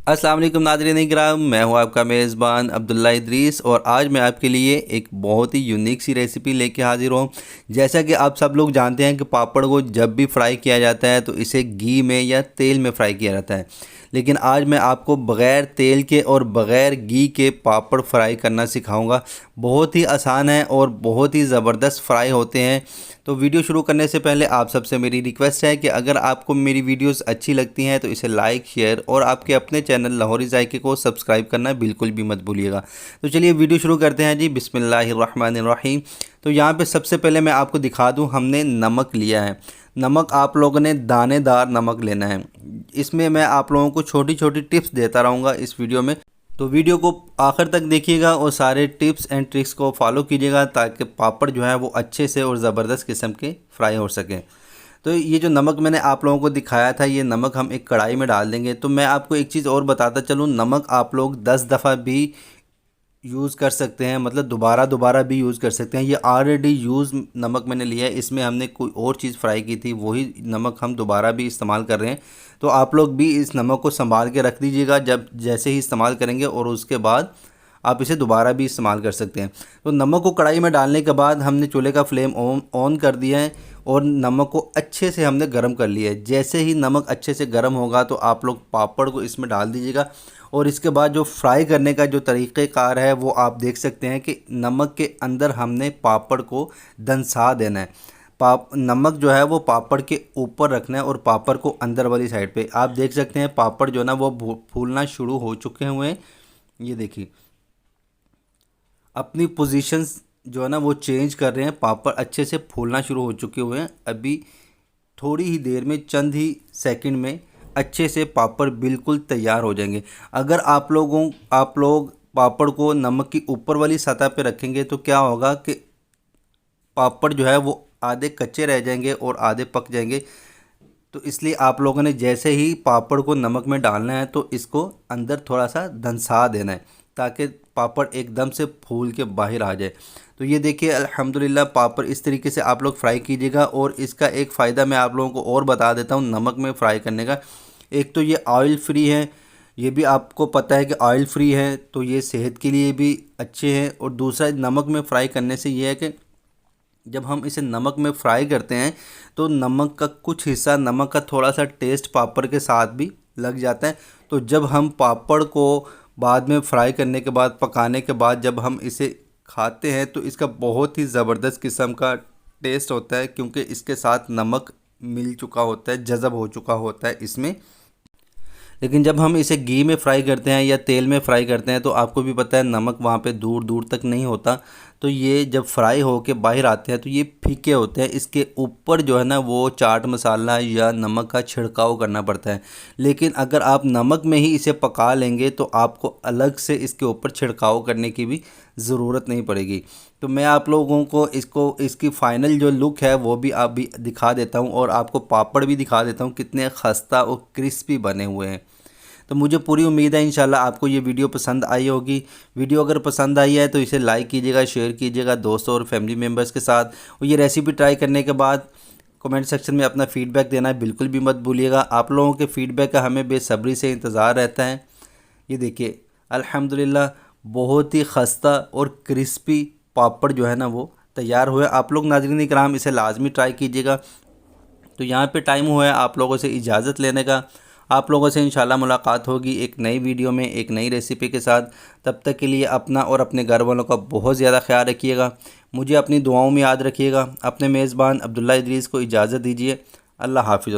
अस्सलाम वालेकुम नाज़रीन इकराम, मैं हूं आपका मेज़बान अब्दुल्ला इदरीस और आज मैं आपके लिए एक बहुत ही यूनिक सी रेसिपी लेके हाज़िर हूं। जैसा कि आप सब लोग जानते हैं कि पापड़ को जब भी फ्राई किया जाता है तो इसे घी में या तेल में फ्राई किया जाता है, लेकिन आज मैं आपको बग़ैर तेल के और बग़ैर घी के पापड़ फ्राई करना सिखाऊंगा। बहुत ही आसान है और बहुत ही ज़बरदस्त फ्राई होते हैं। तो वीडियो शुरू करने से पहले आप सबसे मेरी रिक्वेस्ट है कि अगर आपको मेरी वीडियोस अच्छी लगती हैं तो इसे लाइक, शेयर और आपके अपने चैनल लाहौरी ज़ायके को सब्सक्राइब करना बिल्कुल भी मत भूलिएगा। तो चलिए वीडियो शुरू करते हैं जी। बिस्मिल्लाहिर्रहमानिर्रहीम। तो यहाँ पे सबसे पहले मैं आपको दिखा दूँ, हमने नमक लिया है। नमक आप लोगों ने दानेदार नमक लेना है। इसमें मैं आप लोगों को छोटी छोटी टिप्स देता रहूँगा इस वीडियो में, तो वीडियो को आखिर तक देखिएगा और सारे टिप्स एंड ट्रिक्स को फॉलो कीजिएगा ताकि पापड़ जो है वो अच्छे से और ज़बरदस्त किस्म के फ्राई हो सकें। तो ये जो नमक मैंने आप लोगों को दिखाया था, ये नमक हम एक कढ़ाई में डाल देंगे। तो मैं आपको एक चीज़ और बताता चलूँ, नमक आप लोग 10 दफ़ा भी यूज़ कर सकते हैं, मतलब दोबारा दोबारा भी यूज़ कर सकते हैं। ये ऑलरेडी यूज़ नमक मैंने लिया है, इसमें हमने कोई और चीज़ फ्राई की थी, वही नमक हम दोबारा भी इस्तेमाल कर रहे हैं। तो आप लोग भी इस नमक को संभाल के रख दीजिएगा, जब जैसे ही इस्तेमाल करेंगे और उसके बाद आप इसे दोबारा भी इस्तेमाल कर सकते हैं। तो नमक को कढ़ाई में डालने के बाद हमने चूल्हे का फ्लेम ऑन कर दिया है और नमक को अच्छे से हमने गर्म कर लिया है। जैसे ही नमक अच्छे से गर्म होगा तो आप लोग पापड़ को इसमें डाल दीजिएगा और इसके बाद जो फ्राई करने का जो तरीक़ेकार है वो आप देख सकते हैं कि नमक के अंदर हमने पापड़ को दंसा देना है। नमक जो है वो पापड़ के ऊपर रखना है और पापड़ को अंदर वाली साइड पे आप देख सकते हैं पापड़ जो है ना वो फूलना शुरू हो चुके हुए हैं। ये देखिए अपनी पोजीशंस जो है ना वो चेंज कर रहे हैं, पापड़ अच्छे से फूलना शुरू हो चुके हुए हैं। अभी थोड़ी ही देर में, चंद ही सेकंड में अच्छे से पापड़ बिल्कुल तैयार हो जाएंगे। अगर आप लोग पापड़ को नमक की ऊपर वाली सतह पे रखेंगे तो क्या होगा कि पापड़ जो है वो आधे कच्चे रह जाएंगे और आधे पक जाएंगे। तो इसलिए आप लोगों ने जैसे ही पापड़ को नमक में डालना है तो इसको अंदर थोड़ा सा धंसा देना है ताकि पापड़ एकदम से फूल के बाहर आ जाए। तो ये देखिए अल्हम्दुलिल्लाह पापड़ इस तरीके से आप लोग फ्राई कीजिएगा। और इसका एक फ़ायदा मैं आप लोगों को और बता देता हूँ नमक में फ्राई करने का। एक तो ये ऑयल फ्री है, ये भी आपको पता है कि ऑयल फ्री है, तो ये सेहत के लिए भी अच्छे हैं। और दूसरा नमक में फ्राई करने से ये है कि जब हम इसे नमक में फ्राई करते हैं तो नमक का कुछ हिस्सा, नमक का थोड़ा सा टेस्ट पापड़ के साथ भी लग जाता है। तो जब हम पापड़ को बाद में फ्राई करने के बाद, पकाने के बाद जब हम इसे खाते हैं तो इसका बहुत ही ज़बरदस्त किस्म का टेस्ट होता है, क्योंकि इसके साथ नमक मिल चुका होता है, जज़ब हो चुका होता है इसमें। लेकिन जब हम इसे घी में फ्राई करते हैं या तेल में फ्राई करते हैं तो आपको भी पता है नमक वहाँ पे दूर दूर तक नहीं होता। तो ये जब फ्राई हो के बाहर आते हैं तो ये फीके होते हैं। इसके ऊपर जो है ना वो चाट मसाला या नमक का छिड़काव करना पड़ता है। लेकिन अगर आप नमक में ही इसे पका लेंगे तो आपको अलग से इसके ऊपर छिड़काव करने की भी ज़रूरत नहीं पड़ेगी। तो मैं आप लोगों को इसकी फ़ाइनल जो लुक है वो भी आप भी दिखा देता हूँ और आपको पापड़ भी दिखा देता हूँ कितने खस्ता और क्रिस्पी बने हुए हैं। तो मुझे पूरी उम्मीद है इंशाल्लाह आपको ये वीडियो पसंद आई होगी। वीडियो अगर पसंद आई है तो इसे लाइक कीजिएगा, शेयर कीजिएगा दोस्तों और फैमिली मेम्बर्स के साथ। और ये रेसिपी ट्राई करने के बाद कमेंट सेक्शन में अपना फ़ीडबैक देना बिल्कुल भी मत भूलिएगा। आप लोगों के फ़ीडबैक का हमें बेसब्री से इंतज़ार रहता है। ये देखिए अल्हम्दुलिल्लाह बहुत ही खस्ता और क्रिस्पी पापड़ जो है ना वो तैयार हुए। आप लोग नाज़रीन इकराम इसे लाजमी ट्राई कीजिएगा। तो यहाँ पे टाइम हुआ है आप लोगों से इजाज़त लेने का। आप लोगों से इंशाल्लाह मुलाकात होगी एक नई वीडियो में, एक नई रेसिपी के साथ। तब तक के लिए अपना और अपने घर वालों का बहुत ज़्यादा ख्याल रखिएगा। मुझे अपनी दुआओं में याद रखिएगा। अपने मेज़बान अब्दुल्ला इदरीस को इजाज़त दीजिए। अल्लाह हाफ़िज़।